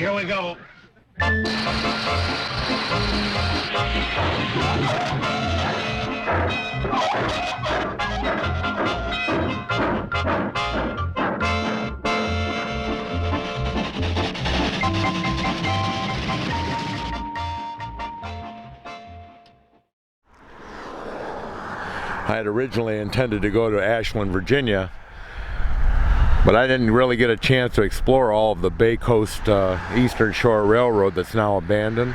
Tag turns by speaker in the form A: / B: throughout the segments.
A: here we go.
B: I had originally intended to go to Ashland, Virginia, but I didn't really get a chance to explore all of the Bay Coast Eastern Shore Railroad that's now abandoned.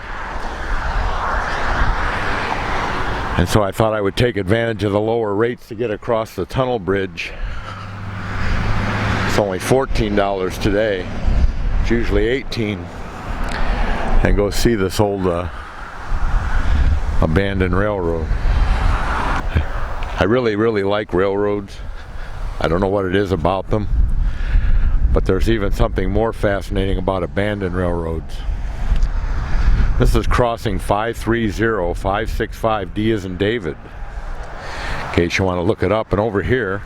B: And so I thought I would take advantage of the lower rates to get across the tunnel bridge. It's only $14 today. It's usually $18. And go see this old abandoned railroad. I really like railroads. I don't know what it is about them, but there's even something more fascinating about abandoned railroads. This is crossing 530-565 D as in David, in case you want to look it up. And over here,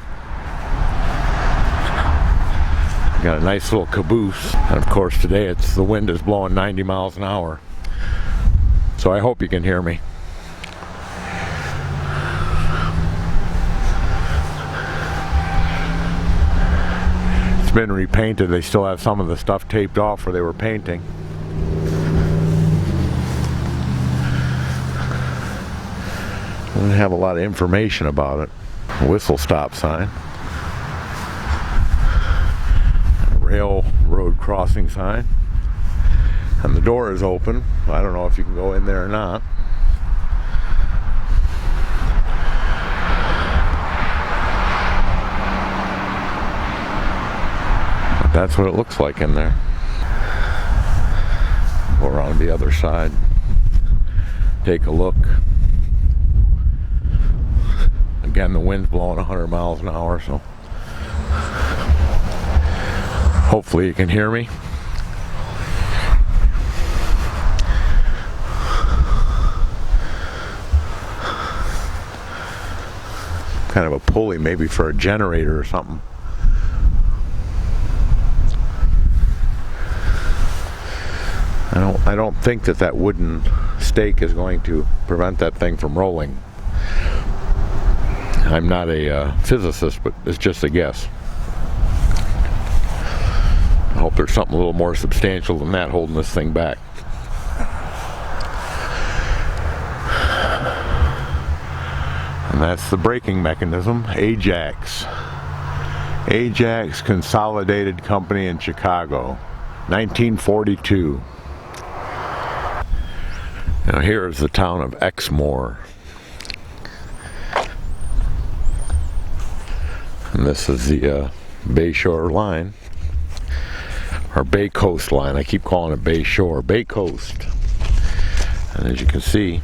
B: got a nice little caboose. And of course today the wind is blowing 90 miles an hour. So I hope you can hear me. Been repainted. They still have some of the stuff taped off where they were painting. Doesn't have a lot of information about it. A whistle stop sign. A railroad crossing sign. And the door is open. I don't know if you can go in there or not. That's what it looks like in there. Go around the other side. Take a look. Again, the wind's blowing 100 miles an hour, so hopefully you can hear me. Kind of a pulley, maybe for a generator or something. I don't think that wooden stake is going to prevent that thing from rolling. I'm not a physicist, but it's just a guess. I hope there's something a little more substantial than that holding this thing back. And that's the braking mechanism, Ajax. Ajax Consolidated Company in Chicago, 1942. Now here is the town of Exmoor. And this is the Bay Shore line, or Bay Coast line. I keep calling it Bay Shore, Bay Coast. And as you can see,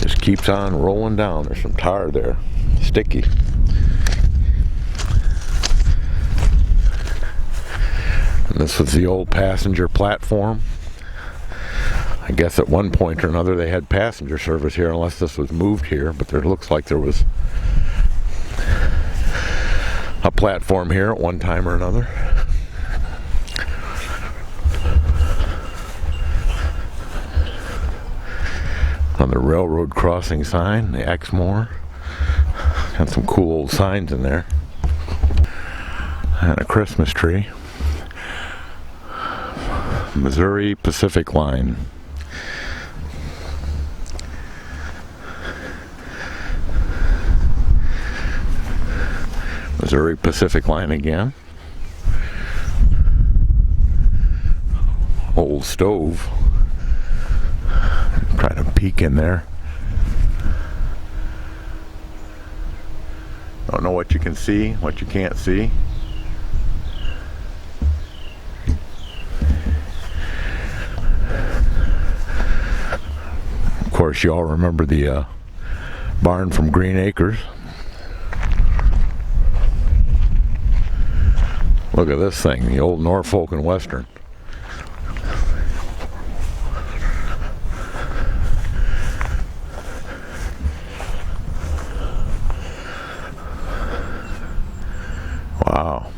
B: just keeps on rolling down. There's some tar there, sticky. And this was the old passenger platform. I guess at one point or another they had passenger service here, unless this was moved here, but there looks like there was a platform here at one time or another. Another railroad crossing sign, the Exmoor. Got some cool old signs in there. And a Christmas tree. Missouri Pacific Line. Missouri Pacific Line again. Old stove. Trying to peek in there. Don't know what you can see, what you can't see. Of course, you all remember the barn from Green Acres. Look at this thing, the old Norfolk and Western. Wow.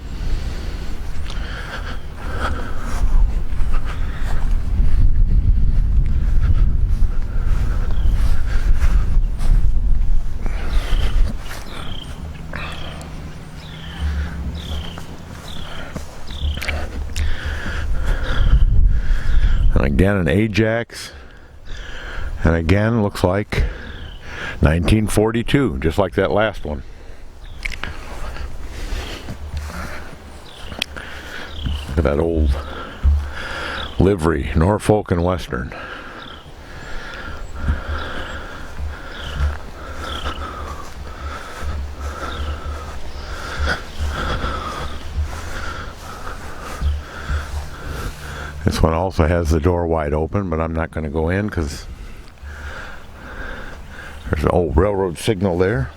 B: Again, an Ajax. And again, looks like 1942, just like that last one. Look at that old livery, Norfolk and Western. This one also has the door wide open, but I'm not going to go in because there's an old railroad signal there.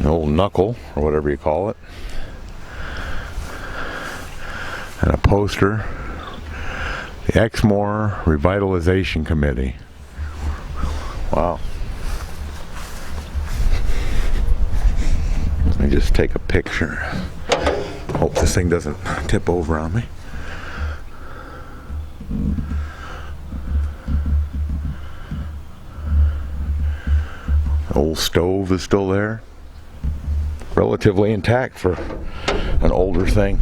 B: An old knuckle, or whatever you call it. And a poster. The Exmoor Revitalization Committee. Wow. Let me just take a picture. Hope this thing doesn't tip over on me. The old stove is still there. Relatively intact for an older thing,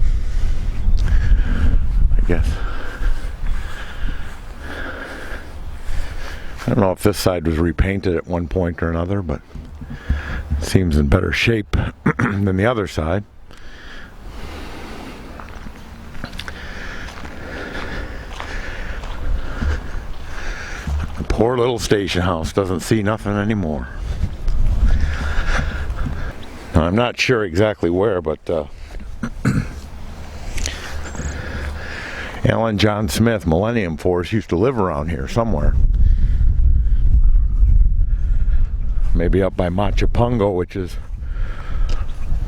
B: I guess. I don't know if this side was repainted at one point or another, but it seems in better shape than the other side. The poor little station house doesn't see nothing anymore. Now, I'm not sure exactly where, but Alan John Smith, Millenniumforce, used to live around here somewhere. Maybe up by Machapungo, which is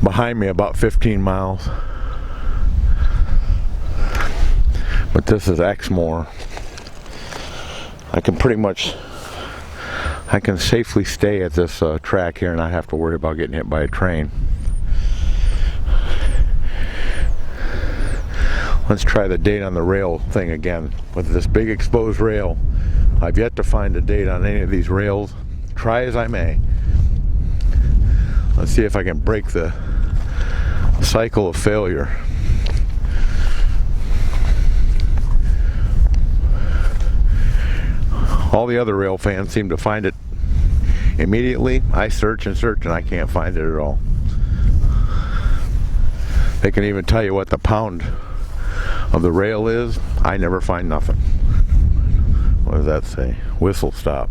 B: behind me about 15 miles. But this is Exmoor. I can safely stay at this track here and not have to worry about getting hit by a train. Let's try the date on the rail thing again. With this big exposed rail, I've yet to find a date on any of these rails. Try as I may. Let's see if I can break the cycle of failure. All the other rail fans seem to find it immediately. I search and search and I can't find it at all. They can even tell you what the pound of the rail is. I never find nothing. What does that say? Whistle stop.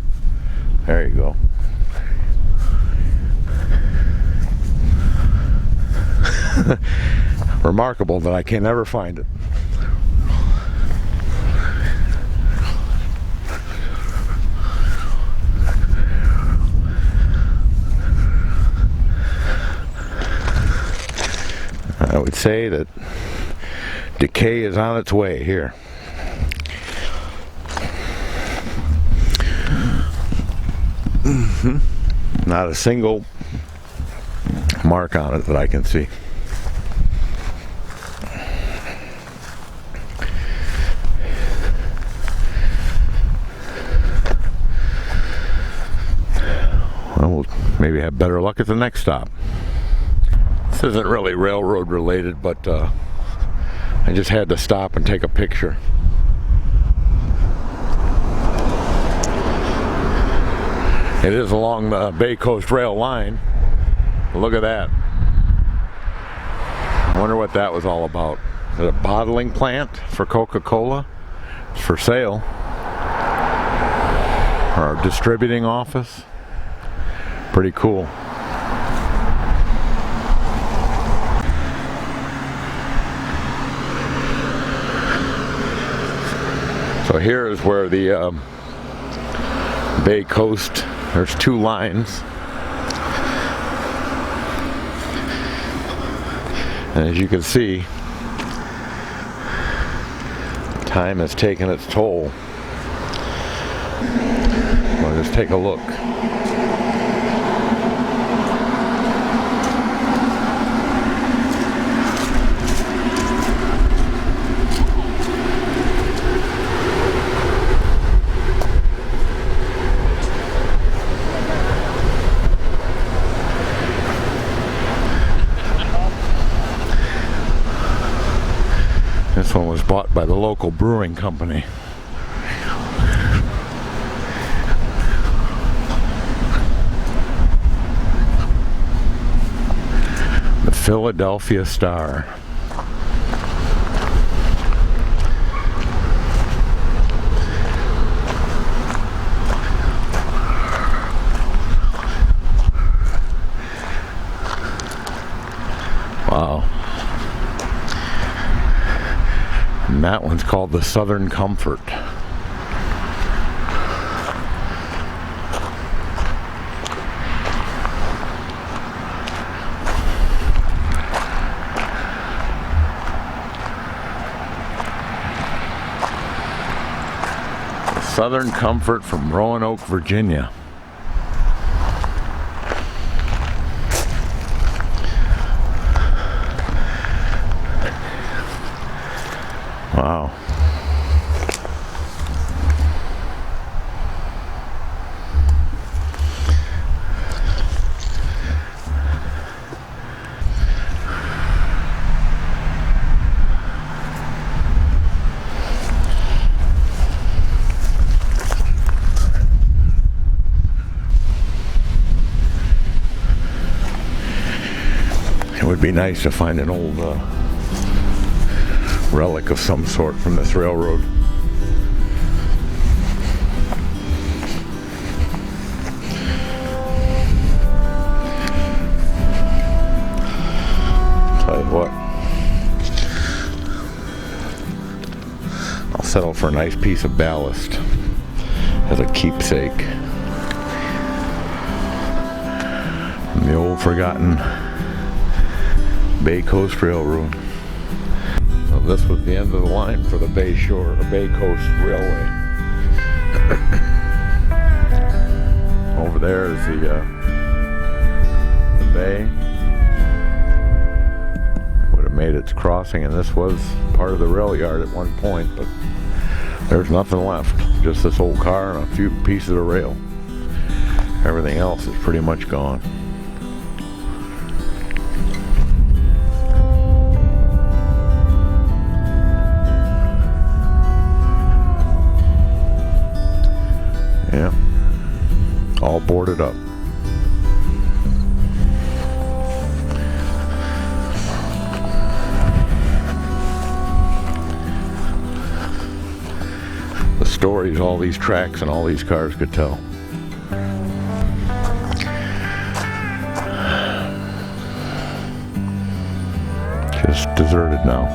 B: There you go. Remarkable that I can never find it. I would say that decay is on its way here. Not a single mark on it that I can see. Well, we'll maybe have better luck at the next stop. This isn't really railroad related, but I just had to stop and take a picture. It is along the Bay Coast Rail line. Look at that. I wonder what that was all about. Is it a bottling plant for Coca-Cola? It's for sale. Or a distributing office. Pretty cool. So here is where the Bay Coast, there's two lines. And as you can see, time has taken its toll. Well, just take a look. This one was bought by the local brewing company. The Philadelphia Star. Wow. And that one's called the Southern Comfort. Southern Comfort from Roanoke, Virginia. Wow. It would be nice to find an old relic of some sort from this railroad. Tell you what, I'll settle for a nice piece of ballast as a keepsake. From the old forgotten Bay Coast Railroad. So this was the end of the line for the Bay Coast Railway. Over there is the bay. Would have made its crossing, and this was part of the rail yard at one point, but there's nothing left. Just this old car and a few pieces of rail. Everything else is pretty much gone. Yeah, all boarded up. The stories all these tracks and all these cars could tell. Just deserted now.